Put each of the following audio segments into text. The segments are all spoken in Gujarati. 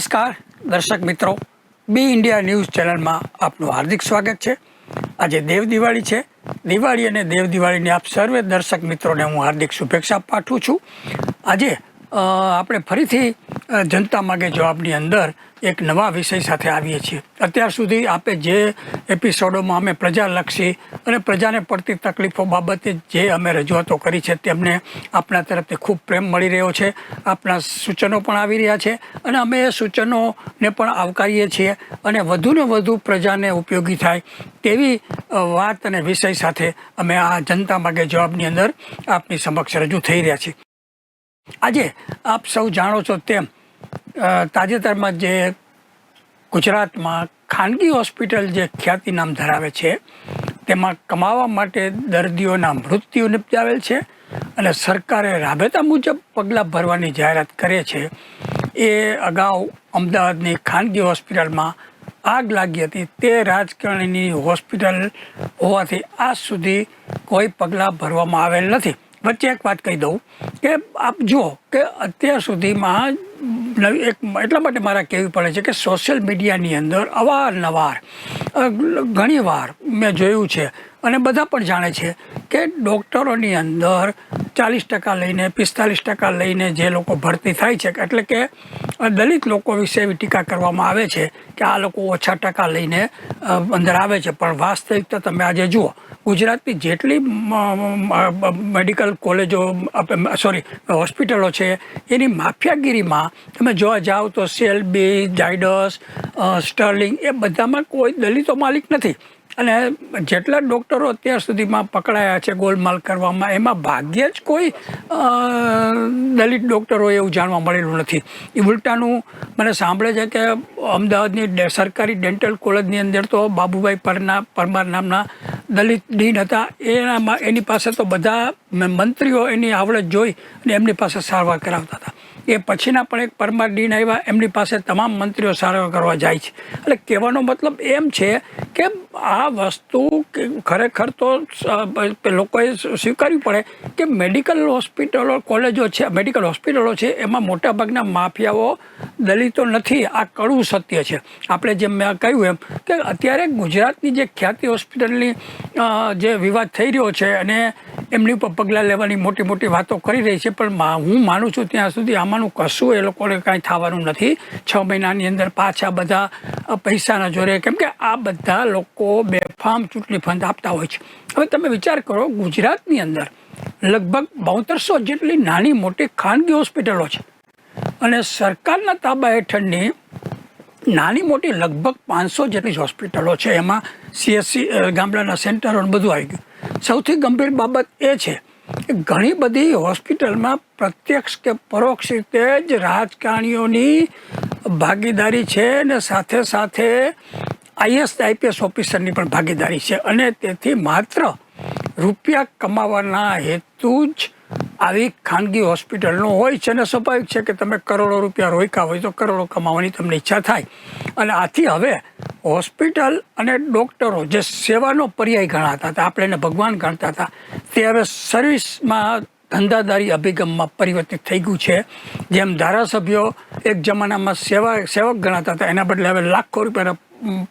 નમસ્કાર દર્શક મિત્રો, બી ઇન્ડિયા ન્યૂઝ ચેનલમાં આપનું હાર્દિક સ્વાગત છે। આજે દેવ દિવાળી છે। દિવાળી અને દેવ દિવાળીની આપ સર્વે દર્શક મિત્રોને હું હાર્દિક શુભેચ્છા પાઠવું છું। આજે આપણે ફરીથી જનતા માગે જવાબની અંદર એક નવા વિષય સાથે આવીએ છીએ। અત્યાર સુધી આપે જે એપિસોડોમાં અમે પ્રજાલક્ષી અને પ્રજાને પડતી તકલીફો બાબતે જે અમે રજૂઆતો કરી છે તેમને આપણા તરફથી ખૂબ પ્રેમ મળી રહ્યો છે। આપણા સૂચનો પણ આવી રહ્યા છે અને અમે એ સૂચનોને પણ આવકારીએ છીએ અને વધુને વધુ પ્રજાને ઉપયોગી થાય તેવી વાત અને વિષય સાથે અમે આ જનતા માગે જવાબની અંદર આપની સમક્ષ રજૂ થઈ રહ્યા છીએ। આજે આપ સૌ જાણો છો તેમ તાજેતરમાં જે ગુજરાતમાં ખાનગી હોસ્પિટલ જે ખ્યાતિ નામ ધરાવે છે તેમાં કમાવા માટે દર્દીઓના મૃત્યુ નિપજાવેલ છે અને સરકારે રાબેતા મુજબ પગલાં ભરવાની જાહેરાત કરે છે। એ અગાઉ અમદાવાદની ખાનગી હોસ્પિટલમાં આગ લાગી હતી। તે રાજકારણીની હોસ્પિટલ હોવાથી આજ સુધી કોઈ પગલાં ભરવામાં આવેલ નથી। વચ્ચે એક વાત કહી દઉં કે આપ જુઓ કે અત્યાર સુધીમાં એટલા માટે મારા કહેવી પડે છે કે સોશિયલ મીડિયાની અંદર અવારનવાર ઘણીવાર મેં જોયું છે અને બધા પણ જાણે છે કે ડૉક્ટરોની અંદર 40% લઈને 45% લઈને જે લોકો ભરતી થાય છે, એટલે કે દલિત લોકો વિશે એવી ટીકા કરવામાં આવે છે કે આ લોકો ઓછા ટકા લઈને અંદર આવે છે। પણ વાસ્તવિકતા તમે આજે જુઓ, ગુજરાતની જેટલી મેડિકલ કોલેજો હોસ્પિટલો છે એની માફિયાગીરીમાં તમે જોવા જાઓ તો સેલ્બી, ઝાયડસ, સ્ટર્લિંગ એ બધામાં કોઈ દલિતો માલિક નથી અને જેટલા ડૉક્ટરો અત્યાર સુધીમાં પકડાયા છે ગોલમાલ કરવામાં એમાં ભાગ્યે જ કોઈ દલિત ડૉક્ટરો એવું જાણવા મળેલું નથી। એ ઉલટાનું મને સાંભળે છે કે અમદાવાદની સરકારી ડેન્ટલ કોલેજની અંદર તો બાબુભાઈ પરમાર નામના દલિત ડીન હતા। એની પાસે તો બધા મંત્રીઓ એની આવડત જોઈ અને એમની પાસે સારવાર કરાવતા હતા। એ પછીના પણ એક પરમાર ડીન આવ્યા, એમની પાસે તમામ મંત્રીઓ સારવાર કરવા જાય છે। એટલે કહેવાનો મતલબ એમ છે કે આ વસ્તુ ખરેખર તો લોકોએ સ્વીકારવી પડે કે મેડિકલ હોસ્પિટલો કોલેજો છે, મેડિકલ હોસ્પિટલો છે એમાં મોટાભાગના માફિયાઓ દલિતો નથી। આ કડવું સત્ય છે। આપણે જેમ મેં કહ્યું એમ કે અત્યારે ગુજરાતની જે ખ્યાતિ હોસ્પિટલની જે વિવાદ થઈ રહ્યો છે અને એમની ઉપર પગલાં લેવાની મોટી મોટી વાતો કરી રહી છે, પણ હું માનું છું ત્યાં સુધી આમાંનું કશું એ લોકોને કાંઈ થવાનું નથી। 6 મહિનાની અંદર પાછા બધા પૈસાના જોરે, કેમ કે આ બધા લોકો બેફામ ચૂંટણી ફંડ આપતા હોય છે। હવે તમે વિચાર કરો, ગુજરાતની અંદર લગભગ 7200 જેટલી નાની મોટી ખાનગી હોસ્પિટલો છે અને સરકારના તાબા હેઠળની નાની મોટી લગભગ 500 જેટલી હોસ્પિટલો છે। એમાં CSC ગામડાના સેન્ટરો બધું આવી ગયું। સૌથી ગંભીર બાબત એ છે કે ઘણી બધી હોસ્પિટલમાં પ્રત્યક્ષ કે પરોક્ષ રીતે જ રાજકારણીઓની ભાગીદારી છે અને સાથે સાથે IAS IPS ઓફિસરની પણ ભાગીદારી છે અને તેથી માત્ર રૂપિયા કમાવાના હેતુ જ આવી ખાનગી હોસ્પિટલનો હોય છે અને સ્વાભાવિક છે કે તમે કરોડો રૂપિયા રોક્યા હોય તો કરોડો કમાવાની તમને ઈચ્છા થાય અને આથી હવે હોસ્પિટલ અને ડૉક્ટરો જે સેવાનો પર્યાય ગણાતા હતા, આપણે એને ભગવાન ગણતા હતા, તે હવે સર્વિસમાં ધંધાદારી અભિગમમાં પરિવર્તિત થઈ ગયું છે। જેમ ધારાસભ્યો એક જમાનામાં સેવક ગણાતા હતા, એના બદલે હવે લાખો રૂપિયાના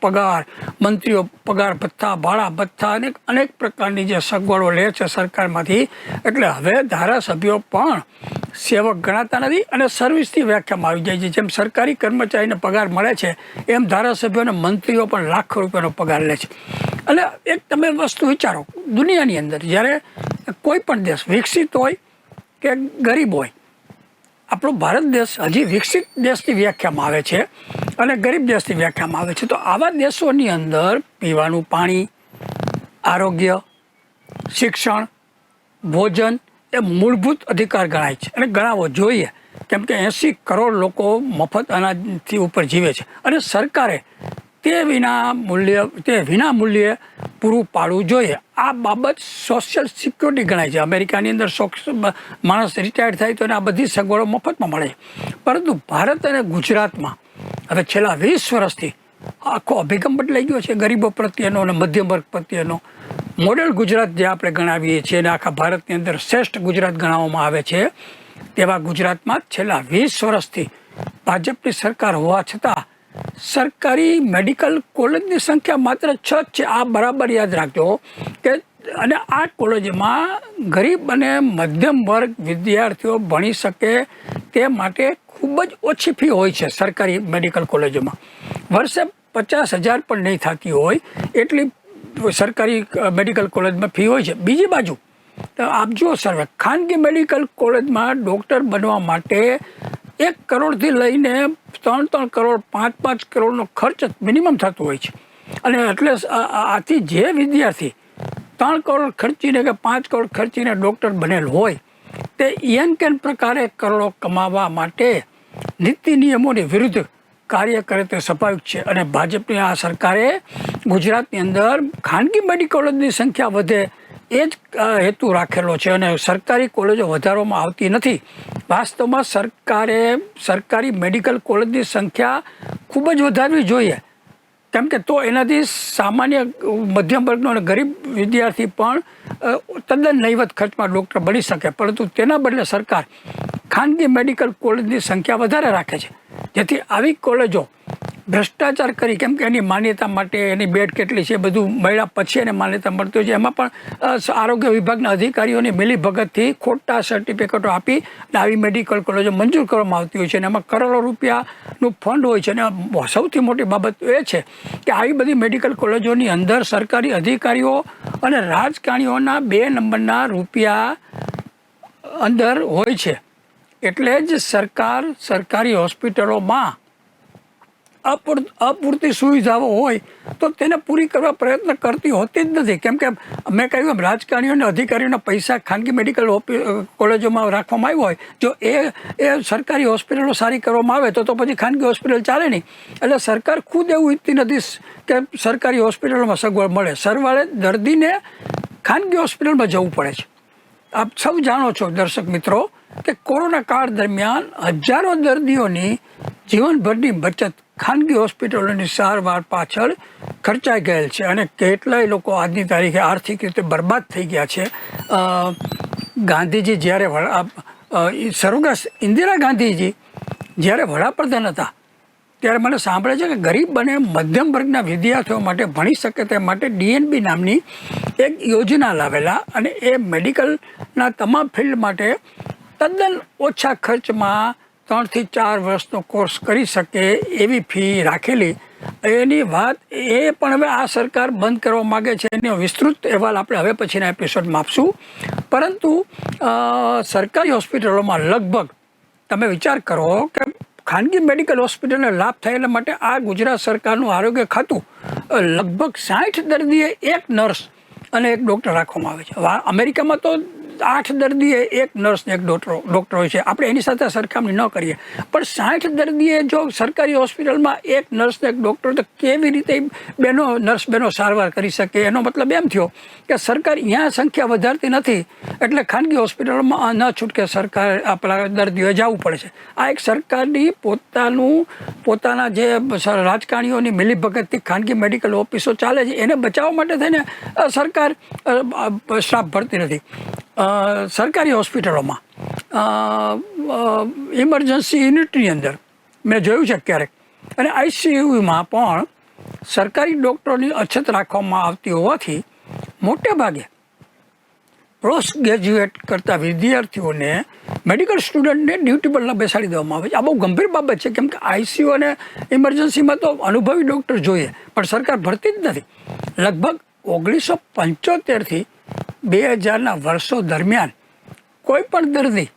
પગાર, મંત્રીઓ પગાર ભથ્થા, ભાડા ભથ્થા અને અનેક પ્રકારની જે સગવડો લે છે સરકારમાંથી, એટલે હવે ધારાસભ્યો પણ સેવક ગણાતા નથી અને સર્વિસની વ્યાખ્યામાં આવી જાય છે। જેમ સરકારી કર્મચારીને પગાર મળે છે એમ ધારાસભ્યો અને મંત્રીઓ પણ લાખો રૂપિયાનો પગાર લે છે। અને એક તમે વસ્તુ વિચારો, દુનિયાની અંદર જ્યારે કોઈ પણ દેશ વિકસિત હોય કે ગરીબ હોય, આપણો ભારત દેશ હજી વિકસિત દેશની વ્યાખ્યામાં આવે છે અને ગરીબ દેશની વ્યાખ્યામાં આવે છે। તો આવા દેશોની અંદર પીવાનું પાણી, આરોગ્ય, શિક્ષણ, ભોજન એ મૂળભૂત અધિકાર ગણાય છે અને ગણાવવો જોઈએ, કેમ કે 80 કરોડ લોકો મફત અનાજથી ઉપર જીવે છે અને સરકારે તે વિના મૂલ્યે પૂરું પાડવું જોઈએ। આ બાબત સોશિયલ સિક્યોરિટી ગણાય છે। અમેરિકાની અંદર માણસ રિટાયર્ડ થાય તો એને આ બધી સગવડો મફતમાં મળે છે, પરંતુ ભારત અને ગુજરાતમાં હવે છેલ્લા 20 વર્ષથી આખો અભિગમ બદલાઈ ગયો છે ગરીબો પ્રત્યેનો અને મધ્યમ વર્ગ પ્રત્યેનો। મોડેલ ગુજરાત જે આપણે ગણાવીએ છીએ અને આખા ભારતની અંદર શ્રેષ્ઠ ગુજરાત ગણાવવામાં આવે છે, તેવા ગુજરાતમાં છેલ્લા 20 વર્ષથી ભાજપની સરકાર હોવા છતાં સરકારી મેડિકલ કોલેજની સંખ્યા માત્ર 6 જ છે. આ બરાબર યાદ રાખજો કે અને આ કોલેજમાં ગરીબ અને મધ્યમ વર્ગ વિદ્યાર્થીઓ ભણી શકે તે માટે ખૂબ જ ઓછી ફી હોય છે સરકારી મેડિકલ કોલેજોમાં. વર્ષે 50,000 પણ નહીં થતી હોય એટલી સરકારી મેડિકલ કોલેજમાં ફી હોય છે. બીજી બાજુ આપ જુઓ સર્વે, ખાનગી મેડિકલ કોલેજમાં ડૉક્ટર બનવા માટે 1 કરોડથી લઈને 3 કરોડ 5 કરોડનો ખર્ચ મિનિમમ થતો હોય છે. અને એટલે આથી જે વિદ્યાર્થી 3 કરોડ ખર્ચીને કે 5 કરોડ ખર્ચીને ડૉક્ટર બનેલ હોય તે એન કેન પ્રકારે કરોડો કમાવા માટે નીતિ નિયમોની વિરુદ્ધ કાર્ય કરે તે સ્વાભાવિક છે. અને ભાજપની આ સરકારે ગુજરાતની અંદર ખાનગી મેડિકલ કોલેજની સંખ્યા વધે એ જ હેતુ રાખેલો છે અને સરકારી કોલેજો વધારવામાં આવતી નથી. વાસ્તવમાં સરકારી મેડિકલ કોલેજની સંખ્યા ખૂબ જ વધારવી જોઈએ, કેમ કે તો એનાથી સામાન્ય મધ્યમ વર્ગનો અને ગરીબ વિદ્યાર્થી પણ તદ્દન નહીવત ખર્ચમાં ડૉક્ટર બની શકે. પરંતુ તેના બદલે સરકાર ખાનગી મેડિકલ કોલેજની સંખ્યા વધારે રાખે છે, જેથી આવી કોલેજો ભ્રષ્ટાચાર કરી, કેમ કે એની માન્યતા માટે એની બેડ કેટલી છે બધું મળ્યા પછી એને માન્યતા મળતી હોય છે. એમાં પણ આરોગ્ય વિભાગના અધિકારીઓની મિલીભગતથી ખોટા સર્ટિફિકેટો આપી અને આવી મેડિકલ કોલેજો મંજૂર કરવામાં આવતી હોય છે અને એમાં કરોડો રૂપિયાનું ફંડ હોય છે. અને સૌથી મોટી બાબત એ છે કે આવી બધી મેડિકલ કોલેજોની અંદર સરકારી અધિકારીઓ અને રાજકારણીઓના 2 નંબરના રૂપિયા અંદર હોય છે. એટલે જ સરકાર સરકારી હોસ્પિટલોમાં અપૂરતી સુવિધાઓ હોય તો તેને પૂરી કરવા પ્રયત્ન કરતી હોતી જ નથી. કેમ કે મેં કહ્યું એમ રાજકારણીઓ અને અધિકારીઓના પૈસા ખાનગી મેડિકલ કોલેજોમાં રાખવામાં આવ્યો હોય, જો એ સરકારી હોસ્પિટલો સારી કરવામાં આવે તો પછી ખાનગી હોસ્પિટલ ચાલે નહીં. એટલે સરકાર ખુદ એવું ઈચ્છતી નથી કે સરકારી હોસ્પિટલોમાં સગવડ મળે. સરવાળે દર્દીને ખાનગી હોસ્પિટલમાં જવું પડે છે. આપ સૌ જાણો છો દર્શક મિત્રો કે કોરોના કાળ દરમિયાન હજારો દર્દીઓની જીવનભરની બચત ખાનગી હોસ્પિટલોની સારવાર પાછળ ખર્ચાઈ ગયેલ છે અને કેટલાય લોકો આજની તારીખે આર્થિક રીતે બરબાદ થઈ ગયા છે. ગાંધીજી જ્યારે સર્વગ્રાસ ઇન્દિરા ગાંધીજી જ્યારે વડાપ્રધાન હતા ત્યારે મને સાંભળે છે કે ગરીબ અને મધ્યમ વર્ગના વિદ્યાર્થીઓ માટે ભણી શકે તે માટે DNB નામની એક યોજના લાવેલા અને એ મેડિકલના તમામ ફિલ્ડ માટે તદ્દન ઓછા ખર્ચમાં 3 થી 4 વર્ષનો કોર્સ કરી શકે એવી ફી રાખેલી. એની વાત એ પણ હવે આ સરકાર બંધ કરવા માગે છે. એનો વિસ્તૃત અહેવાલ આપણે હવે પછીના એપિસોડમાં આપશું. પરંતુ સરકારી હોસ્પિટલોમાં લગભગ તમે વિચાર કરો કે ખાનગી મેડિકલ હોસ્પિટલને લાભ થાય એટલા માટે આ ગુજરાત સરકારનું આરોગ્ય ખાતું લગભગ 60 દર્દીએ 1 નર્સ અને 1 ડૉક્ટર રાખવામાં આવે છે. અમેરિકામાં તો 8 દર્દીએ 1 નર્સ ને 1 ડૉક્ટર હોય છે. આપણે એની સાથે સરખામણી ન કરીએ, પણ 60 દર્દીએ જો સરકારી હોસ્પિટલમાં 1 નર્સ ને 1 ડૉક્ટર, તો કેવી રીતે નર્સ બેનો સારવાર કરી શકે? એનો મતલબ એમ થયો કે સરકાર અહીંયા સંખ્યા વધારતી નથી એટલે ખાનગી હોસ્પિટલોમાં ન છૂટકે સરકાર આપણા દર્દીઓએ જવું પડે છે. આ એક સરકારની પોતાના જે રાજકારણીઓની મિલીભગતથી ખાનગી મેડિકલ ઓફિસો ચાલે છે એને બચાવવા માટે થઈને સરકાર સ્ટાફ ભરતી નથી. સરકારી હોસ્પિટલોમાં ઇમરજન્સી યુનિટની અંદર મેં જોયું છે ક્યારેક, અને ICUમાં પણ સરકારી ડૉક્ટરોની અછત રાખવામાં આવતી હોવાથી મોટે ભાગે પોસ્ટ ગ્રેજ્યુએટ કરતા વિદ્યાર્થીઓને મેડિકલ સ્ટુડન્ટને ડ્યુટી પર બેસાડી દેવામાં આવે છે. આ બહુ ગંભીર બાબત છે, કેમ કે ICU અને ઇમરજન્સીમાં તો અનુભવી ડૉક્ટર જોઈએ, પણ સરકાર ભરતી જ નથી. લગભગ 1975થી 2000ના વર્ષો દરમિયાન કોઈ પણ દર્દી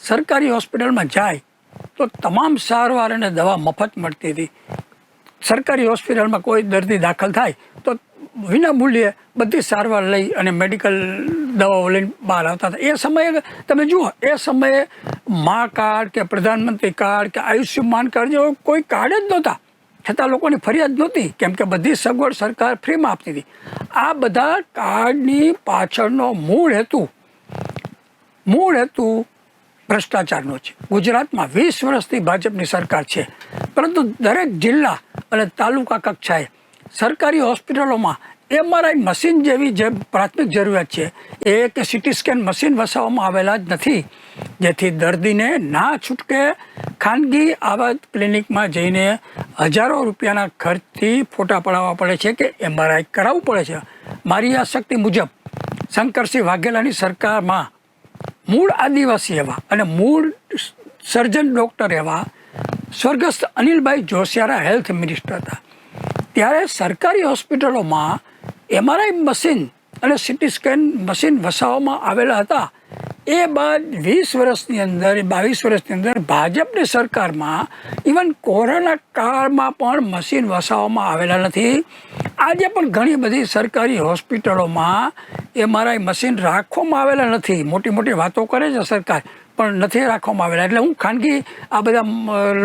સરકારી હોસ્પિટલમાં જાય તો તમામ સારવાર અને દવા મફત મળતી હતી. સરકારી હોસ્પિટલમાં કોઈ દર્દી દાખલ થાય તો વિના મૂલ્યે બધી સારવાર લઈ અને મેડિકલ દવાઓ લઈને બહાર આવતા હતા. એ સમયે તમે જુઓ, એ સમયે મા કાર્ડ કે પ્રધાનમંત્રી કાર્ડ કે આયુષ્યમાન કાર્ડ જેવો કોઈ કાર્ડ જ નહોતા, છતાં લોકોની ફરિયાદ નહોતી, કેમ કે બધી સગવડ સરકાર ફ્રીમાં આપતી હતી. આ બધા કાર્ડની પાછળનો મૂળ હેતુ ભ્રષ્ટાચારનો છે. ગુજરાતમાં 20 વર્ષથી ભાજપની સરકાર છે, પરંતુ દરેક જિલ્લા અને તાલુકા કક્ષાએ સરકારી હોસ્પિટલોમાં MRI મશીન જેવી જે પ્રાથમિક જરૂરિયાત છે એ કે CT સ્કેન મશીન વસાવવામાં આવેલા જ નથી, જેથી દર્દીને ના છૂટકે ખાનગી આવા ક્લિનિકમાં જઈને હજારો રૂપિયાના ખર્ચથી ફોટા પડાવવા પડે છે કે MRI કરાવવું પડે છે. મારી આ શક્તિ મુજબ શંકરસિંહ વાઘેલાની સરકારમાં મૂળ આદિવાસી એવા અને મૂળ સર્જન ડૉક્ટર એવા સ્વર્ગસ્થ અનિલભાઈ જોશિયારા હેલ્થ મિનિસ્ટર હતા. ત્યારે સરકારી હોસ્પિટલોમાં MRI મશીન અને CT સ્કેન મશીન વસાવવામાં આવેલા હતા. એ બાદ 22 વર્ષની અંદર ભાજપની સરકારમાં ઇવન કોરોના કાળમાં પણ મશીન વસાવવામાં આવેલા નથી. આજે પણ ઘણી બધી સરકારી હોસ્પિટલોમાં MRI મશીન રાખવામાં આવેલા નથી. મોટી મોટી વાતો કરે છે સરકાર, પણ નથી રાખવામાં આવેલા. એટલે હું ખાનગી આ બધા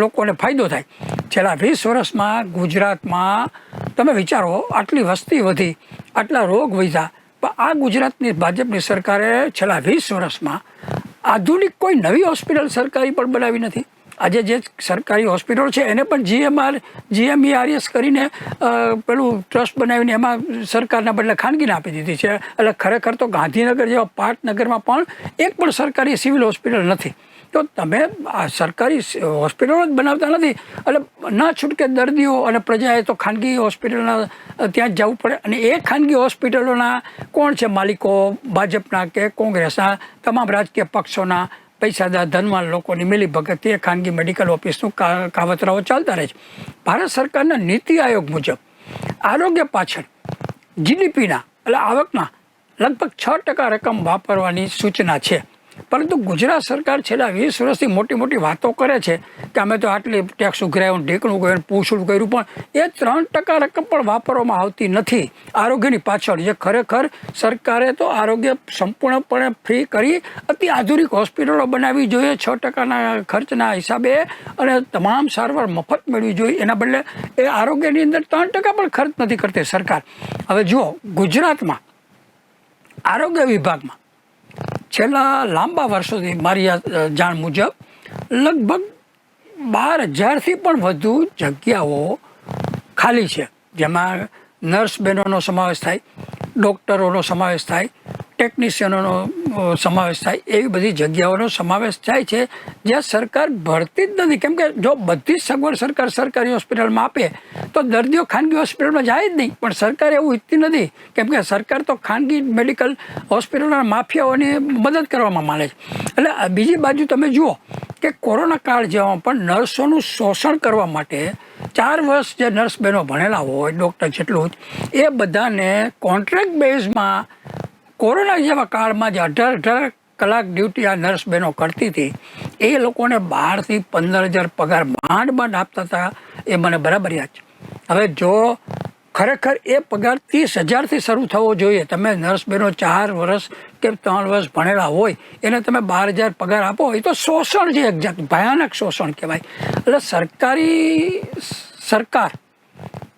લોકોને ફાયદો થાય. છેલ્લા 20 વર્ષમાં ગુજરાતમાં તમે વિચારો, આટલી વસ્તી વધી, આટલા રોગ વધ્યા, પણ આ ગુજરાતની ભાજપની સરકારે છેલ્લા 20 વર્ષમાં આધુનિક કોઈ નવી હોસ્પિટલ સરકારી પણ બનાવી નથી. આજે જે સરકારી હોસ્પિટલ છે એને પણ GMERS કરીને પેલું ટ્રસ્ટ બનાવીને એમાં સરકારના બદલે ખાનગીને આપી દીધી છે. એટલે ખરેખર તો ગાંધીનગર જેવા પાટનગરમાં પણ એક પણ સરકારી સિવિલ હોસ્પિટલ નથી. તો તમે આ સરકારી હોસ્પિટલો જ બનાવતા નથી, એટલે ના છૂટકે દર્દીઓ અને પ્રજાએ તો ખાનગી હોસ્પિટલના ત્યાં જ જવું પડે. અને એ ખાનગી હોસ્પિટલોના કોણ છે માલિકો? ભાજપના કે કોંગ્રેસના તમામ રાજકીય પક્ષોના પૈસાદાર ધનવાન લોકોની મિલીભગત એ ખાનગી મેડિકલ ઓફિસનું કાવતરાઓ ચાલતા રહે છે. ભારત સરકારના નીતિ આયોગ મુજબ આરોગ્ય પાછળ GDPના એટલે આવકના લગભગ 6% રકમ વાપરવાની સૂચના છે. પરંતુ ગુજરાત સરકાર છેલ્લા 20 વર્ષથી મોટી મોટી વાતો કરે છે કે અમે તો આટલી ટેક્સ ઉઘરાયું, ઢીકણું કર્યું, પૂછડું કર્યું, પણ એ 3% રકમ પણ વાપરવામાં આવતી નથી આરોગ્યની પાછળ. જે ખરેખર સરકારે તો આરોગ્ય સંપૂર્ણપણે ફ્રી કરી અતિ આધુનિક હોસ્પિટલો બનાવવી જોઈએ 6% ખર્ચના હિસાબે, અને તમામ સારવાર મફત મેળવી જોઈએ. એના બદલે એ આરોગ્યની અંદર 3% પણ ખર્ચ નથી કરતી સરકાર. હવે જુઓ, ગુજરાતમાં આરોગ્ય વિભાગમાં છેલ્લા લાંબા વર્ષોથી મારી જાણ મુજબ લગભગ 12,000થી પણ વધુ જગ્યાઓ ખાલી છે, જેમાં નર્સ બહેનોનો સમાવેશ થાય, ડૉક્ટરોનો સમાવેશ થાય, ટેકનિશિયનોનો સમાવેશ થાય, એવી બધી જગ્યાઓનો સમાવેશ થાય છે જ્યાં સરકાર ભરતી જ નથી. કેમ કે જો બધી સગવડ સરકાર સરકારી હોસ્પિટલમાં આપે તો દર્દીઓ ખાનગી હોસ્પિટલમાં જાય જ નહીં. પણ સરકાર એવું ઈચ્છતી નથી, કેમ કે સરકાર તો ખાનગી મેડિકલ હોસ્પિટલના માફિયાઓની મદદ કરવામાં માને છે. એટલે બીજી બાજુ તમે જુઓ કે કોરોના કાળ જેવામાં પણ નર્સોનું શોષણ કરવા માટે 4 વર્ષ જે નર્સ બહેનો ભણેલા હોય, ડૉક્ટર જેટલું જ, એ બધાને કોન્ટ્રાક્ટ બેઝમાં કોરોના જેવા કાળમાં જે 18 કલાક ડ્યુટી આ નર્સ બહેનો કરતી હતી, એ લોકોને 12,000થી 15,000 પગાર માંડ આપતા હતા. એ મને બરાબર યાદ છે. હવે જો ખરેખર એ પગાર 30,000થી શરૂ થવો જોઈએ. તમે નર્સ બહેનો 4 વર્ષ કે 3 વર્ષ ભણેલા હોય, એને તમે 12,000 પગાર આપો, એ તો શોષણ છે, એક્ઝેક્ટ ભયાનક શોષણ કહેવાય. એટલે સરકાર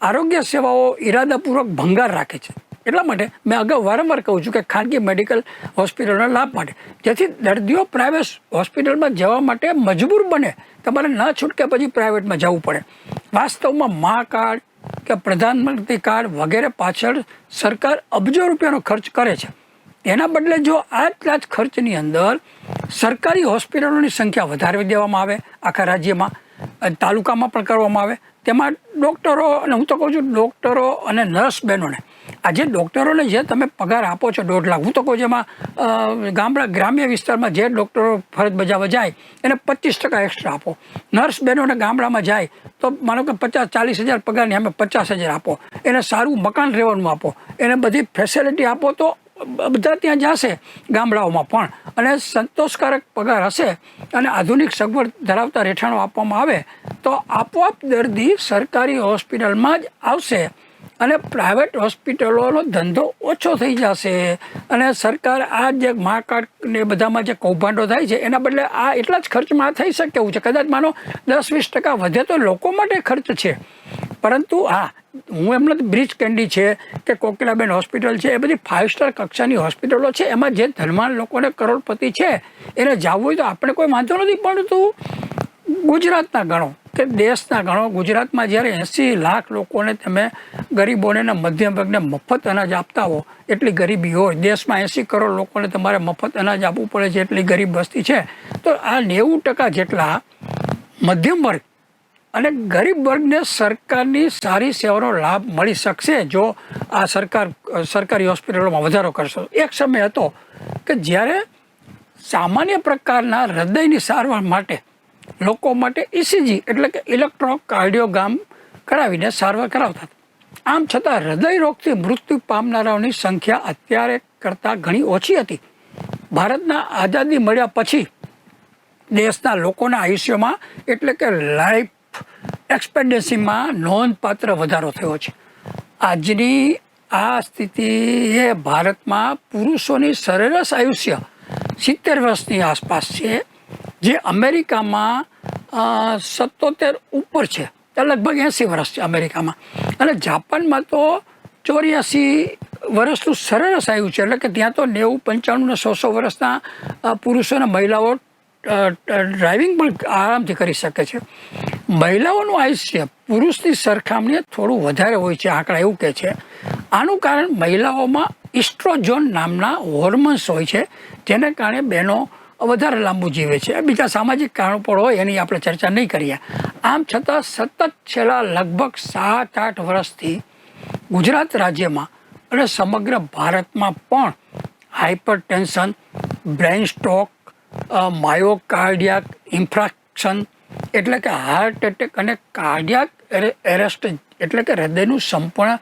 આરોગ્ય સેવાઓ ઇરાદાપૂર્વક ભંગાર રાખે છે. એટલા માટે મેં અગાઉ વારંવાર કહું છું કે ખાનગી મેડિકલ હોસ્પિટલના લાભ માટે, જેથી દર્દીઓ પ્રાઇવેટ હોસ્પિટલમાં જવા માટે મજબૂર બને. તમારે ના છૂટકે પછી પ્રાઇવેટમાં જવું પડે. વાસ્તવમાં મા કાર્ડ કે પ્રધાનમંત્રી કાર્ડ વગેરે પાછળ સરકાર અબજો રૂપિયાનો ખર્ચ કરે છે. એના બદલે જો આટલા જ ખર્ચની અંદર સરકારી હોસ્પિટલોની સંખ્યા વધારવી દેવામાં આવે, આખા રાજ્યમાં, તાલુકામાં પણ કરવામાં આવે, તેમાં ડૉક્ટરો, અને હું તો કહું છું ડૉક્ટરો અને નર્સ બહેનોને, આજે ડૉક્ટરોને જે તમે પગાર આપો છો 1.5 લાખ, હું તો કહું છું એમાં ગ્રામ્ય વિસ્તારમાં જે ડૉક્ટરો ફરજ બજાવવા જાય એને 25% એક્સ્ટ્રા આપો. નર્સ બહેનોને ગામડામાં જાય તો માનો કે 40,000 હજાર પગારની અમે 50,000 આપો. એને સારું મકાન રહેવાનું આપો, એને બધી ફેસિલિટી આપો, તો બધા ત્યાં જશે ગામડાઓમાં પણ, અને સંતોષકારક પગાર હશે અને આધુનિક સગવડ ધરાવતા રહેઠાણો આપવામાં આવે તો આપોઆપ દર્દી સરકારી હોસ્પિટલમાં જ આવશે અને પ્રાઇવેટ હોસ્પિટલોનો ધંધો ઓછો થઈ જશે. અને સરકાર આ જે મા કાર્ડ ને બધામાં જે કૌભાંડો થાય છે એના બદલે આ એટલા જ ખર્ચમાં થઈ શકે એવું છે. કદાચ માનો 10-20% વધે તો લોકો માટે ખર્ચ છે, પરંતુ હા, હું એમ નથી, બ્રિજ કેન્ડી છે કે કોકિલાબેન હોસ્પિટલ છે, એ બધી 5 સ્ટાર કક્ષાની હોસ્પિટલો છે. એમાં જે ધનવાન લોકોને કરોડપતિ છે એને જવું હોય તો આપણે કોઈ વાંધો નથી, પરંતુ ગુજરાતના ગણો કે દેશના ગણો. ગુજરાતમાં જ્યારે 80 લાખ લોકોને તમે ગરીબોને અને મધ્યમ વર્ગને મફત અનાજ આપતા હો, એટલી ગરીબી હોય, દેશમાં 80 કરોડ લોકોને તમારે મફત અનાજ આપવું પડે છે, એટલી ગરીબ વસ્તી છે, તો આ 90% જેટલા મધ્યમ વર્ગ અને ગરીબ વર્ગને સરકારની સારી સેવાનો લાભ મળી શકશે જો આ સરકારી હોસ્પિટલોમાં વધારો કરશો. એક સમય હતો કે જ્યારે સામાન્ય પ્રકારના હૃદયની સારવાર માટે લોકો માટે ઇસીજી એટલે કે ઇલેક્ટ્રોકાર્ડિયોગ્રામ કરાવીને સારવાર કરાવતા. આમ છતાં હૃદય રોગથી મૃત્યુ પામનારાઓની સંખ્યા અત્યારે કરતાં ઘણી ઓછી હતી. ભારતના આઝાદી મળ્યા પછી દેશના લોકોના આયુષ્યમાં એટલે કે લાઈફ એક્સપેક્ટન્સીમાં નોંધપાત્ર વધારો થયો છે. આજની આ સ્થિતિએ ભારતમાં પુરુષોની સરેરાશ આયુષ્ય 70 વર્ષની આસપાસ છે, જે અમેરિકામાં 77 ઉપર છે, લગભગ 80 વર્ષ છે અમેરિકામાં, અને જાપાનમાં તો 84 વર્ષનું સરેરાશ આયુ છે. એટલે કે ત્યાં તો 90, 95 ને 100 વર્ષના પુરુષો અને મહિલાઓ ડ્રાઇવિંગ પણ આરામથી કરી શકે છે. મહિલાઓનું આયુષ્ય પુરુષની સરખામણીએ થોડું વધારે હોય છે, આંકડા એવું કહે છે. આનું કારણ મહિલાઓમાં ઇસ્ટ્રોજન નામના હોર્મોન્સ હોય છે, જેને કારણે બહેનો વધારે લાંબુ જીવે છે. બીજા સામાજિક કારણો પણ હોય, એની આપણે ચર્ચા નહીં કરીએ. આમ છતાં સતત છેલ્લા લગભગ 7-8 વર્ષથી ગુજરાત રાજ્યમાં અને સમગ્ર ભારતમાં પણ હાઇપરટેન્શન, બ્રેઇન સ્ટ્રોક, માયોકાર્ડિયાક ઇન્ફ્રાક્શન એટલે કે હાર્ટ એટેક અને કાર્ડિયાક એરેસ્ટ એટલે કે હૃદયનું સંપૂર્ણ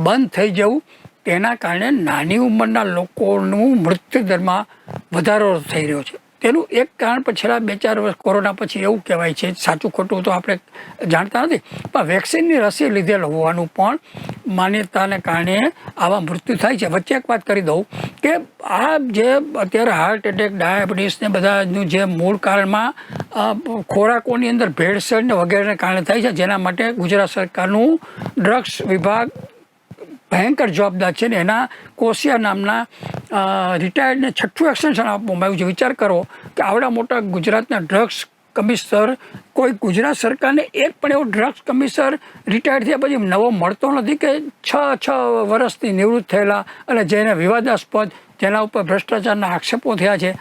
બંધ થઈ જવું, તેના કારણે નાની ઉંમરના લોકોનું મૃત્યુદરમાં વધારો થઈ રહ્યો છે. તેનું એક કારણ પણ છેલ્લા 2-4 વર્ષ કોરોના પછી એવું કહેવાય છે, સાચું ખોટું તો આપણે જાણતા નથી, પણ વેક્સિનની રસી લીધેલ હોવાનું પણ માન્યતાને કારણે આવા મૃત્યુ થાય છે. વચ્ચે એક વાત કરી દઉં કે આ જે અત્યારે હાર્ટ એટેક, ડાયાબિટીસ ને બધાનું જે મૂળ કારણમાં ખોરાકોની અંદર ભેળસેળ ને વગેરેને કારણે થાય છે, જેના માટે ગુજરાત સરકારનું ડ્રગ્સ વિભાગ ભયંકર જવાબદાર છે ને એના કોશિયા નામના રિટાયર્ડને 6ઠું એક્સટેન્શન આપવામાં આવ્યું છે. વિચાર કરો કે આવડા મોટા ગુજરાતના ડ્રગ્સ કમિશનર, કોઈ ગુજરાત સરકારને એક પણ એવો ડ્રગ્સ કમિશનર રિટાયર્ડ થયા પછી નવો મળતો નથી કે 6 વર્ષથી નિવૃત્ત થયેલા અને જેને વિવાદાસ્પદ, જેના ઉપર ભ્રષ્ટાચારના આક્ષેપો થયા છે,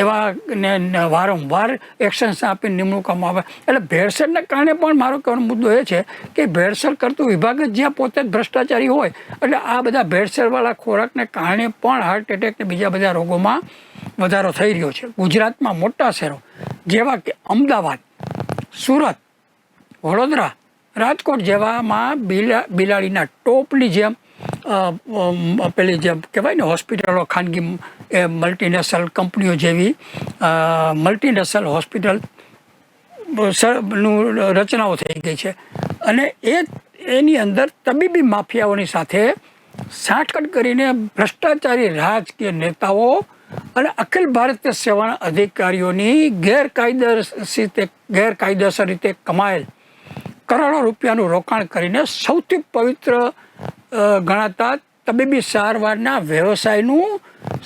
એવાને વારંવાર એક્શન્સ આપીને નિમણૂકવામાં આવે. એટલે ભેળસેળના કારણે પણ મારો કહેવાનો મુદ્દો એ છે કે ભેળસેળ કરતું વિભાગ જ જ્યાં પોતે જ ભ્રષ્ટાચારી હોય, એટલે આ બધા ભેળસેળવાળા ખોરાકને કારણે પણ હાર્ટ એટેક ને બીજા બધા રોગોમાં વધારો થઈ રહ્યો છે. ગુજરાતમાં મોટા શહેરો જેવા કે અમદાવાદ, સુરત, વડોદરા, રાજકોટ જેવામાં બિલાડીના ટોપની જેમ પેલી જેમ કહેવાય ને હોસ્પિટલો, ખાનગી મલ્ટીનેશનલ કંપનીઓ જેવી મલ્ટીનેશનલ હોસ્પિટલ નું રચનાઓ થઈ ગઈ છે. અને એની અંદર તબીબી માફિયાઓની સાથે સાંઠગઢ કરીને ભ્રષ્ટાચારી રાજકીય નેતાઓ અને અખિલ ભારતીય સેવાના અધિકારીઓની ગેરકાયદેસર રીતે કમાયેલ કરોડો રૂપિયાનું રોકાણ કરીને સૌથી પવિત્ર ગણાતા તબીબી સારવારના વ્યવસાયનું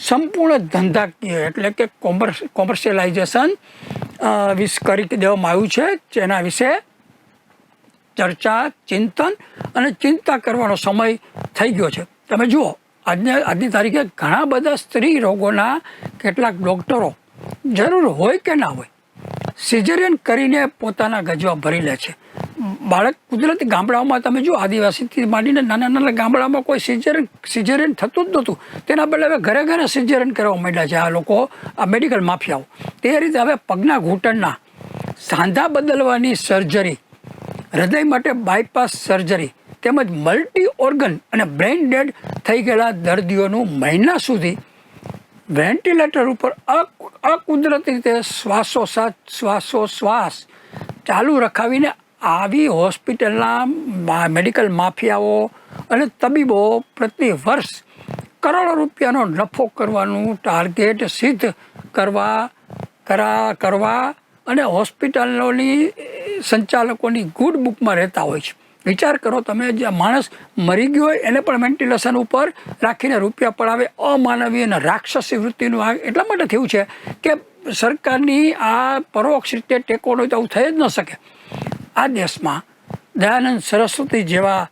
સંપૂર્ણ ધંધાકીય એટલે કે કોમર્શિયલાઇઝેશન કરી દેવામાં આવ્યું છે. જેના વિશે ચર્ચા, ચિંતન અને ચિંતા કરવાનો સમય થઈ ગયો છે. તમે જુઓ આજની તારીખે ઘણા બધા સ્ત્રી રોગોના કેટલાક ડૉક્ટરો જરૂર હોય કે ના હોય સિઝેરિયન કરીને પોતાના ગજવા ભરી લે છે. બાળક કુદરતી ગામડાઓમાં તમે જુઓ, આદિવાસીથી માંડીને નાના ગામડામાં કોઈ સિઝેરિયન થતું જ નહોતું. તેના બદલે હવે ઘરે ઘરે સિઝેરિયન કરવા માંડ્યા છે આ લોકો, આ મેડિકલ માફિયાઓ. તે રીતે હવે પગના ઘૂંટણના સાંધા બદલવાની સર્જરી, હૃદય માટે બાયપાસ સર્જરી તેમજ મલ્ટી ઓર્ગન અને બ્રેઇન ડેડ થઈ ગયેલા દર્દીઓનું મહિના સુધી વેન્ટિલેટર ઉપર અકુદરતી રીતે શ્વાસોશ્વાસ ચાલુ રખાવીને આવી હોસ્પિટલના મેડિકલ માફિયાઓ અને તબીબો પ્રતિ વર્ષ કરોડો રૂપિયાનો નફો કરવાનું ટાર્ગેટ સિદ્ધ કરવા અને હોસ્પિટલોની સંચાલકોની ગુડ બુકમાં રહેતા હોય છે. વિચાર કરો તમે, જે માણસ મરી ગયો હોય એને પણ વેન્ટિલેશન ઉપર રાખીને રૂપિયા પડાવે. અમાનવીય અને રાક્ષસી વૃત્તિનું આ એટલા માટે થયું છે કે સરકારની આ પરોક્ષ રીતે ટેકો હોય તો આવું થઈ જ ન શકે. આ દેશમાં દયાનંદ સરસ્વતી જેવા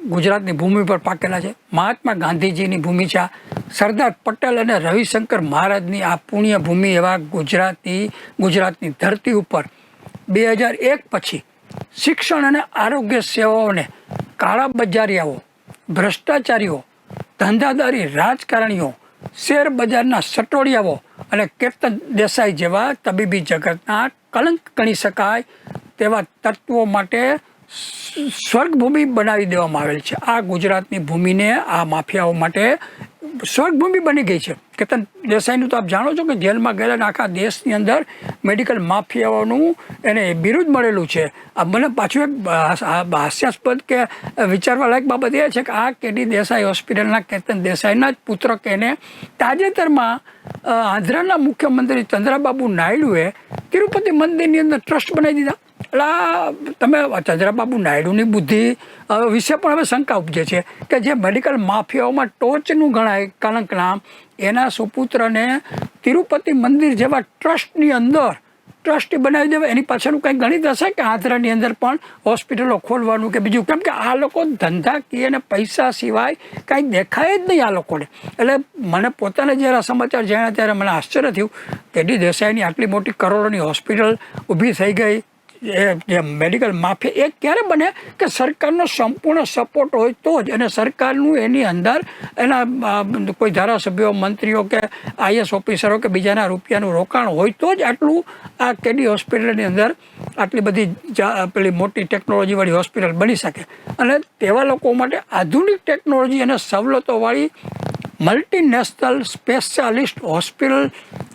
ગુજરાતની ભૂમિ પર પાકેલા છે, મહાત્મા ગાંધીજીની ભૂમિ છે, સરદાર પટેલ અને રવિશંકર મહારાજની આ પુણ્ય ભૂમિ એવા ગુજરાતની ધરતી ઉપર 2001 પછી શિક્ષણ અને આરોગ્ય સેવાઓને કાળા બજારિયાઓ, ભ્રષ્ટાચારીઓ, ધંધાદારી રાજકારણીઓ, શેર બજારના સટોડિયાઓ અને કેતન દેસાઈ જેવા તબીબી જગતના કલંક ગણી શકાય તેવા તત્વો માટે સ્વર્ગભૂમિ બનાવી દેવામાં આવેલ છે. આ ગુજરાતની ભૂમિને આ માફિયાઓ માટે સ્વર્ગભૂમિ બની ગઈ છે. કેતન દેસાઈનું તો આપ જાણો છો કે જેલમાં ગયેલા આખા દેશની અંદર મેડિકલ માફિયાઓનું એને બિરુદ મળેલું છે. આ મને પાછું એક હાસ્યાસ્પદ કે વિચારવા લાયક બાબત એ છે કે આ કેડી દેસાઈ હોસ્પિટલના કેતન દેસાઈના જ પુત્ર કે એને તાજેતરમાં આંધ્રાના મુખ્યમંત્રી ચંદ્રબાબુ નાયડુએ તિરુપતિ મંદિરની અંદર ટ્રસ્ટ બનાવી દીધા. એટલે તમે ચંદ્રબાબુ નાયડુની બુદ્ધિ વિશે પણ હવે શંકા ઉપજે છે કે જે મેડિકલ માફિયાઓમાં ટોચનું ગણાય કલંક નામ, એના સુપુત્રને તિરુપતિ મંદિર જેવા ટ્રસ્ટની અંદર ટ્રસ્ટી બનાવી દેવા. એની પાછળનું કંઈક ગણિત હશે કે આંધ્રાની અંદર પણ હોસ્પિટલો ખોલવાનું કે બીજું, કેમ કે આ લોકો ધંધાકીય અને પૈસા સિવાય કાંઈ દેખાય જ નહીં આ લોકોને. એટલે મને પોતાને જ્યારે સમાચાર જાણ્યા ત્યારે મને આશ્ચર્ય થયું કે ડી દેસાઈની આટલી મોટી કરોડોની હોસ્પિટલ ઊભી થઈ ગઈ. જે મેડિકલ માફિયા એ ક્યારે બને કે સરકારનો સંપૂર્ણ સપોર્ટ હોય તો જ, અને સરકારનું એની અંદર એના કોઈ ધારાસભ્યો, મંત્રીઓ કે IAS ઓફિસરો કે બીજાના રૂપિયાનું રોકાણ હોય તો જ આટલું આ કેડી હોસ્પિટલની અંદર આટલી બધી પેલી મોટી ટેકનોલોજીવાળી હોસ્પિટલ બની શકે. અને તેવા લોકો માટે આધુનિક ટેકનોલોજી અને સવલતોવાળી મલ્ટીનેશનલ સ્પેશિયાલિસ્ટ હોસ્પિટલ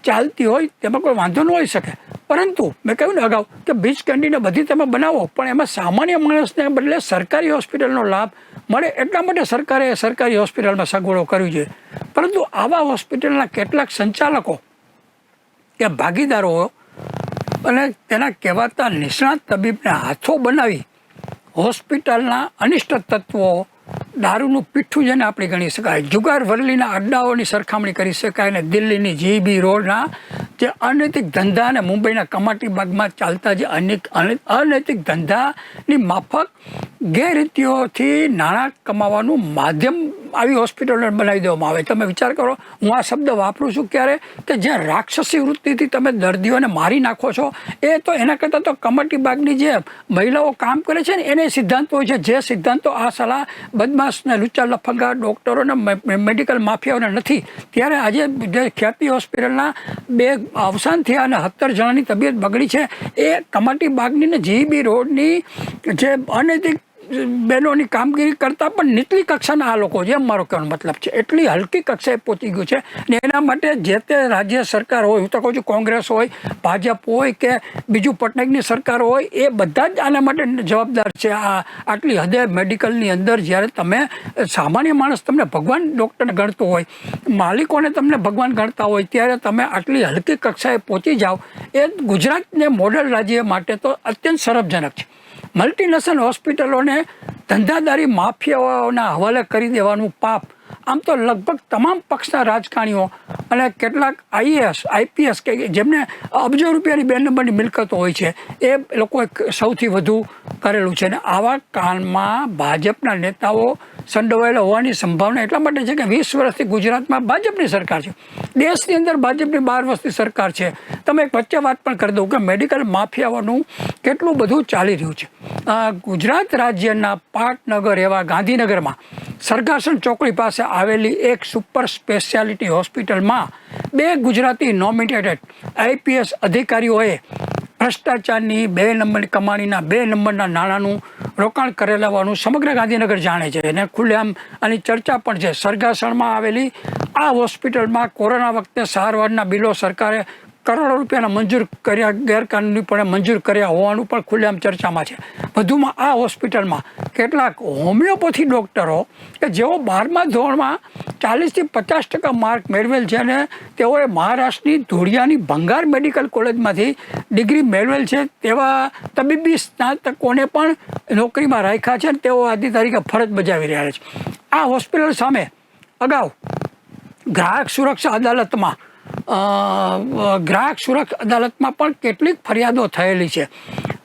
ચાલતી હોય તેમાં કોઈ વાંધો ન હોઈ શકે. પરંતુ મેં કહ્યું ને અગાઉ કે બીચ કેન્ડીને બધી તમે બનાવો, પણ એમાં સામાન્ય માણસને બદલે સરકારી હોસ્પિટલનો લાભ મળે એટલા માટે સરકારે સરકારી હોસ્પિટલમાં સગવડો કરવી જોઈએ. પરંતુ આવા હોસ્પિટલના કેટલાક સંચાલકો કે ભાગીદારો અને તેના કહેવાતા નિષ્ણાત તબીબને હાથો બનાવી હોસ્પિટલના અનિષ્ટ તત્વો, દારૂનું પીઠું જેને આપણે ગણી શકાય, જુગાર વરલીના અડ્ડાઓની સરખામણી કરી શકાય, અને દિલ્હીની GB રોડના જે અનૈતિક ધંધા અને મુંબઈના કમાટી બાગમાં ચાલતા જે અનૈતિક ધંધાની માફક ગેરરીતિઓથી નાણાં કમાવાનું માધ્યમ આવી હોસ્પિટલો બનાવી દેવામાં આવે. તમે વિચાર કરો, હું આ શબ્દ વાપરું છું ક્યારે કે જે રાક્ષસી વૃત્તિથી તમે દર્દીઓને મારી નાખો છો, એ તો એના કરતાં તો કમાટી બાગની જે મહિલાઓ કામ કરે છે ને એને સિદ્ધાંતો હોય છે, જે સિદ્ધાંતો આ સલાહ બદમાશને, લુચ્ચા લફંગા ડૉક્ટરોને, મેડિકલ માફિયાઓને નથી. ત્યારે આજે જે ખ્યાતિ હોસ્પિટલના 2 અવસાન થયા અને 17 જણાની તબિયત બગડી છે, એ કમાટી બાગની ને GB રોડની જે અનૈતિક બહેનોની કામગીરી કરતાં પણ નીચલી કક્ષાના આ લોકો, જેમ મારો કહેવાનો મતલબ છે, એટલી હલકી કક્ષાએ પહોંચી ગયું છે. ને એના માટે જે તે રાજ્ય સરકાર હોય, હું તો કહું છું કોંગ્રેસ હોય, ભાજપ હોય કે બીજું પટનાયકની સરકાર હોય, એ બધા જ આના માટે જવાબદાર છે. આટલી હદે મેડિકલની અંદર જ્યારે તમે સામાન્ય માણસ તમને ભગવાન ડૉક્ટરને ગણતો હોય, માલિકોને તમને ભગવાન ગણતા હોય, ત્યારે તમે આટલી હલકી કક્ષાએ પહોંચી જાઓ, એ ગુજરાતને મોડલ રાજ્ય માટે તો અત્યંત શરમજનક છે. મલ્ટીનેશનલ હોસ્પિટલોને ધંધાદારી માફિયાઓના હવાલે કરી દેવાનું પાપ આમ તો લગભગ તમામ પક્ષના રાજકારણીઓ અને કેટલાક IAS IPS કે જેમને અબજો રૂપિયાની 2 નંબરની મિલકતો હોય છે, એ લોકોએ સૌથી વધુ કરેલું છે. અને આવા કાળમાં ભાજપના નેતાઓ સંડોવાયેલા હોવાની સંભાવના એટલા માટે છે કે 20 વર્ષથી ગુજરાતમાં ભાજપની સરકાર છે, દેશની અંદર ભાજપની 12 વર્ષથી સરકાર છે. તમે એક વચ્ચે વાત પણ કરી દઉં કે મેડિકલ માફિયાઓનું કેટલું બધું ચાલી રહ્યું છે. ગુજરાત રાજ્યના પાટનગર એવા ગાંધીનગરમાં સરગાસણ ચોકડી પાસે આવેલી એક સુપર સ્પેશિયાલિટી હોસ્પિટલમાં 2 ગુજરાતી નોમિનેટેડ IPS અધિકારીઓએ ભ્રષ્ટાચારની 2 નંબરની કમાણીના 2 નંબરના નાણાંનું રોકાણ કરેલા હોવાનું સમગ્ર ગાંધીનગર જાણે છે, અને ખુલ્લેઆમ આની ચર્ચા પણ છે. સરગાસણમાં આવેલી આ હોસ્પિટલમાં કોરોના વખતે સારવારના બિલો સરકારે કરોડો રૂપિયાના મંજૂર કર્યા, ગેરકાનૂનીપણે મંજૂર કર્યા હોવાનું પણ ખુલ્લેઆમ ચર્ચામાં છે. વધુમાં આ હોસ્પિટલમાં કેટલાક હોમિયોપેથી ડૉક્ટરો કે જેઓ 12મા ધોરણમાં 40થી 50% માર્ક મેળવેલ છે, અને તેઓએ મહારાષ્ટ્રની ધોળિયાની ભંગાર મેડિકલ કોલેજમાંથી ડિગ્રી મેળવેલ છે, તેવા તબીબી સ્નાતકોને પણ નોકરીમાં રાખ્યા છે, અને તેઓ આજની તારીખે ફરજ બજાવી રહ્યા છે. આ હોસ્પિટલ સામે અગાઉ ગ્રાહક સુરક્ષા અદાલતમાં ગ્રાહક સુરક્ષા અદાલતમાં પણ કેટલીક ફરિયાદો થયેલી છે.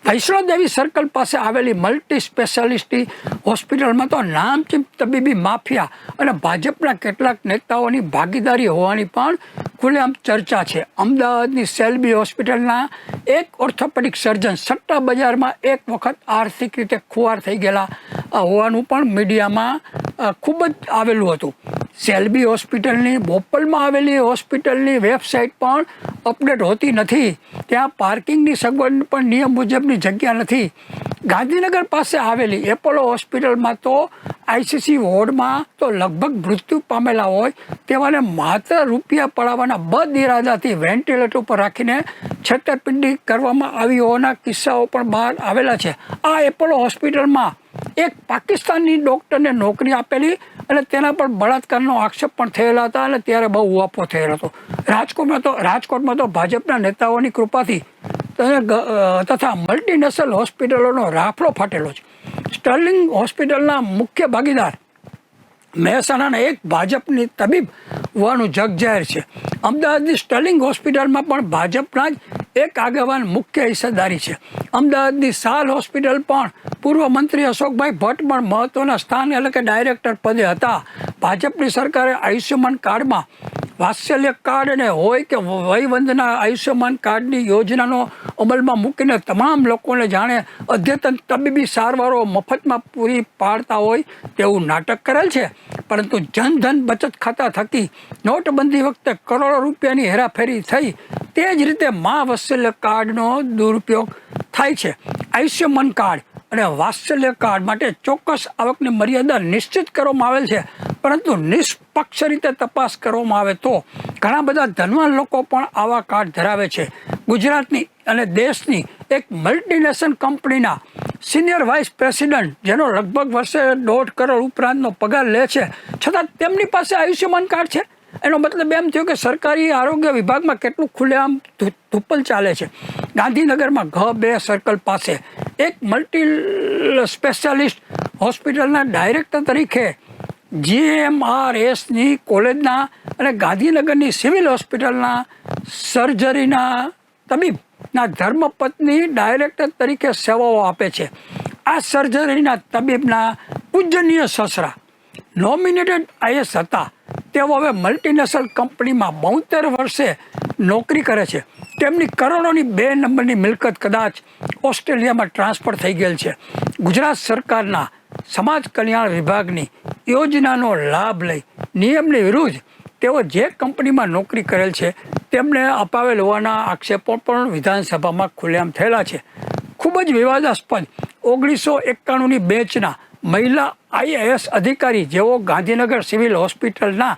વૈષ્ણોદેવી સર્કલ પાસે આવેલી મલ્ટી સ્પેશિયાલિટી હોસ્પિટલમાં તો નામચીન તબીબી માફિયા અને ભાજપના કેટલાક નેતાઓની ભાગીદારી હોવાની પણ ખુલ્લેઆમ ચર્ચા છે. અમદાવાદની સેલ્બી હોસ્પિટલના એક ઓર્થોપેડિક સર્જન સટ્ટા બજારમાં એક વખત આર્થિક રીતે ખુવાર થઈ ગયેલા હોવાનું પણ મીડિયામાં ખૂબ જ આવેલું હતું. સેલ્બી હોસ્પિટલની બોપલમાં આવેલી હોસ્પિટલની વેબસાઇટ પણ અપડેટ હોતી નથી. ત્યાં પાર્કિંગની સગવડ પણ નિયમ મુજબની જગ્યા નથી. ગાંધીનગર પાસે આવેલી એપોલો હોસ્પિટલમાં તો આઈસીસી વોર્ડમાં તો લગભગ મૃત્યુ પામેલા હોય તેવાને માત્ર રૂપિયા પડાવવાના બદ ઇરાદાથી વેન્ટિલેટર ઉપર રાખીને છેતરપિંડી કરવામાં આવી હોવાના કિસ્સાઓ પણ બહાર આવેલા છે. આ એપોલો હોસ્પિટલમાં એક પાકિસ્તાની ડૉક્ટરને નોકરી આપેલી અને તેના પર બળાત્કારનો આક્ષેપ પણ થયેલા હતા અને ત્યારે બહુ ઉહાપો થયેલો હતો. રાજકોટમાં તો ભાજપના નેતાઓની કૃપાથી તથા મલ્ટીનેશનલ હોસ્પિટલોનો રાફડો ફાટેલો છે. સ્ટર્લિંગ હોસ્પિટલના મુખ્ય ભાગીદાર મહેસાણાના એક ભાજપની તબીબ હોવાનું જગજાહેર છે. અમદાવાદની સ્ટર્લિંગ હોસ્પિટલમાં પણ ભાજપના જ એક આગેવાન મુખ્ય હિસ્સેદારી છે. અમદાવાદની સાલ હોસ્પિટલ પણ પૂર્વ મંત્રી અશોકભાઈ ભટ્ટ પણ મહત્વના સ્થાન એટલે કે ડાયરેક્ટર પદે હતા. ભાજપની સરકારે આયુષ્યમાન કાર્ડમાં વાત્સલ્ય કાર્ડ અને હોય કે વયવંદના આયુષ્યમાન કાર્ડની યોજનાનો અમલમાં મૂકીને તમામ લોકોને જાણે અદ્યતન તબીબી સારવારો મફતમાં પૂરી પાડતા હોય તેવું નાટક કરેલ છે. પરંતુ જનધન બચત ખાતા થકી નોટબંધી વખતે કરોડો રૂપિયાની હેરાફેરી થઈ તે જ રીતે મા વાત્સલ્ય કાર્ડનો દુરુપયોગ થાય છે. આયુષ્યમાન કાર્ડ અને વાત્સલ્ય કાર્ડ માટે ચોક્કસ આવકની મર્યાદા નિશ્ચિત કરવામાં આવેલ છે, પરંતુ નિષ્પક્ષ રીતે તપાસ કરવામાં આવે તો ઘણા બધા ધનવાન લોકો પણ આવા કાર્ડ ધરાવે છે. ગુજરાતની અને દેશની એક મલ્ટીનેશનલ કંપનીના સિનિયર વાઇસ પ્રેસિડન્ટ જેનો લગભગ વર્ષે 1.5 કરોડ ઉપરાંતનો પગાર લે છે, છતાં તેમની પાસે આયુષ્યમાન કાર્ડ છે. એનો મતલબ એમ થયો કે સરકારી આરોગ્ય વિભાગમાં કેટલું ખુલ્લેઆમ ધુપ્પલ ચાલે છે. ગાંધીનગરમાં G2 સર્કલ પાસે એક મલ્ટી સ્પેશિયાલિસ્ટ હોસ્પિટલના ડાયરેક્ટર તરીકે GMRSની કોલેજના અને ગાંધીનગરની સિવિલ હોસ્પિટલના સર્જરીના તબીબના ધર્મપત્ની ડાયરેક્ટર તરીકે સેવાઓ આપે છે. આ સર્જરીના તબીબના પૂજનીય સસરા નોમિનેટેડ IAS હતા. તેઓ હવે મલ્ટીનેશનલ કંપનીમાં 72 વર્ષે નોકરી કરે છે. તેમની કરોડોની 2 નંબરની મિલકત કદાચ ઓસ્ટ્રેલિયામાં ટ્રાન્સફર થઈ ગયેલ છે. ગુજરાત સરકારના સમાજ કલ્યાણ વિભાગની યોજનાનો લાભ લઈ નિયમની વિરુદ્ધ તેઓ જે કંપનીમાં નોકરી કરેલ છે તેમને અપાવેલ હોવાના આક્ષેપો પણ વિધાનસભામાં ખુલ્લેઆમ થયેલા છે. ખૂબ જ વિવાદાસ્પદ 1991ની બેચના મહિલા IAS અધિકારી જેઓ ગાંધીનગર સિવિલ હોસ્પિટલના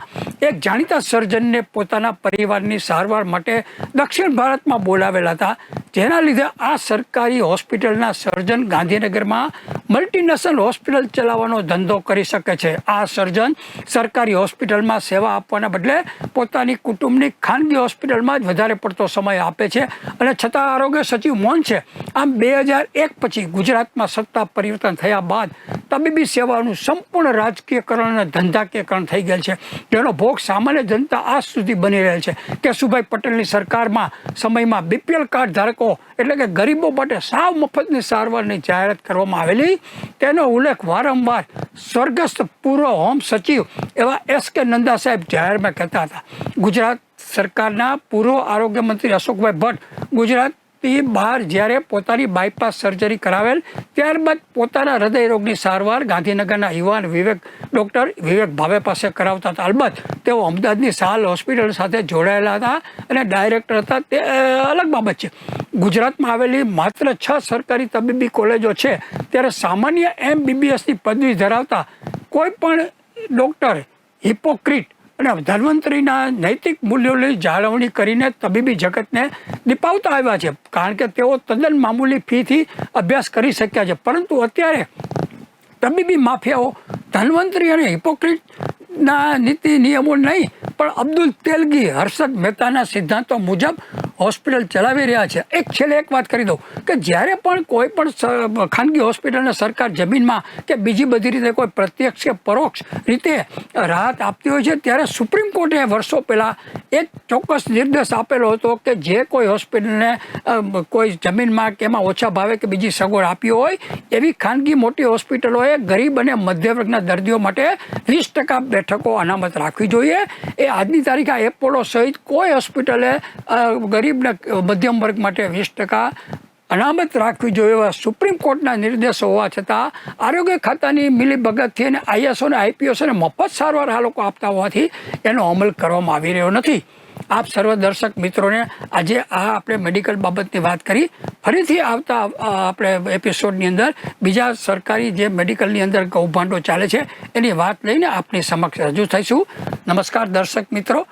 એક જાણીતા સર્જનને પોતાના પરિવારની સારવાર માટે દક્ષિણ ભારતમાં બોલાવેલા હતા, જેના લીધે આ સરકારી હોસ્પિટલના સર્જન ગાંધીનગરમાં મલ્ટીનેશનલ હોસ્પિટલ ચલાવવાનો ધંધો કરી શકે છે. આ સર્જન સરકારી હોસ્પિટલમાં સેવા આપવાના બદલે પોતાની કુટુંબની ખાનગી હોસ્પિટલમાં જ વધારે પડતો સમય આપે છે અને છતાં આરોગ્ય સચિવ મૌન છે. આમ 2001 પછી ગુજરાતમાં સત્તા પરિવર્તન થયા બાદ તબીબી સેવાનું સંપૂર્ણ રાજકીયકરણ અને ધંધાકીયકરણ થઈ ગયેલ છે, જેનો ભોગ સામાન્ય જનતા આજ સુધી બની રહેલ છે. કેશુભાઈ પટેલની સરકારમાં સમયમાં BPL કાર્ડ ધારકો એટલે કે ગરીબો માટે સાવ મફતની સારવારની જાહેરાત કરવામાં આવેલી, તેનો ઉલ્લેખ વારંવાર સ્વર્ગસ્થ પૂર્વ હોમ સચિવ એવા SK નંદા સાહેબ જાહેરમાં કહેતા હતા. ગુજરાત સરકારના પૂર્વ આરોગ્ય મંત્રી અશોકભાઈ ભટ્ટ ગુજરાત બહાર જ્યારે પોતાની બાયપાસ સર્જરી કરાવેલ ત્યારબાદ પોતાના હૃદય રોગની સારવાર ગાંધીનગરના યુવાન ડૉક્ટર વિવેક ભાવે પાસે કરાવતા હતા. અલબત્ત તેઓ અમદાવાદની સાલ હોસ્પિટલ સાથે જોડાયેલા હતા અને ડાયરેક્ટર હતા, તે અલગ બાબત છે. ગુજરાતમાં આવેલી માત્ર 6 સરકારી તબીબી કોલેજો છે, ત્યારે સામાન્ય MBBSની પદવી ધરાવતા કોઈ પણ ડૉક્ટર હિપોક્રેટ અને ધન્વંતરીના નૈતિક મૂલ્યોની જાળવણી કરીને તબીબી જગતને દીપાવતા આવ્યા છે, કારણ કે તેઓ તદ્દન મામૂલી ફીથી અભ્યાસ કરી શક્યા છે. પરંતુ અત્યારે તબીબી માફિયાઓ ધન્વંતરી અને હિપોક્રેટના નીતિ નિયમો નહીં પણ અબ્દુલ તેલગી, હર્ષદ મહેતાના સિદ્ધાંતો મુજબ હોસ્પિટલ ચલાવી રહ્યા છે. છેલ્લે એક વાત કરી દઉં કે જ્યારે પણ કોઈ પણ ખાનગી હોસ્પિટલને સરકાર જમીનમાં કે બીજી બધી રીતે કોઈ પ્રત્યક્ષ કે પરોક્ષ રીતે રાહત આપતી હોય છે, ત્યારે સુપ્રીમ કોર્ટે વર્ષો પહેલાં એક ચોક્કસ નિર્દેશ આપેલો હતો કે જે કોઈ હોસ્પિટલને કોઈ જમીનમાં કે એમાં ઓછા ભાવે કે બીજી સગવડ આપી હોય એવી ખાનગી મોટી હોસ્પિટલોએ ગરીબ અને મધ્ય વર્ગના દર્દીઓ માટે 20% બેઠકો અનામત રાખવી જોઈએ. એ આજની તારીખે એપોલો સહિત કોઈ હોસ્પિટલે ગરીબને મધ્યમ વર્ગ માટે 20% અનામત રાખવી જોઈએ એવા સુપ્રીમ કોર્ટના નિર્દેશો હોવા છતાં આરોગ્ય ખાતાની મિલીભગતથી અને આઈએસઓ અને આઈપીએસોને મફત સારવાર આ લોકો આપતા હોવાથી એનો અમલ કરવામાં આવી રહ્યો નથી. આપ સર્વ દર્શક મિત્રોને આજે આપણે મેડિકલ બાબતની વાત કરી. ફરીથી આવતા આપણે એપિસોડની અંદર બીજા સરકારી જે મેડિકલની અંદર કૌભાંડો ચાલે છે એની વાત લઈને આપની સમક્ષ રજૂ થઈશું. નમસ્કાર દર્શક મિત્રો.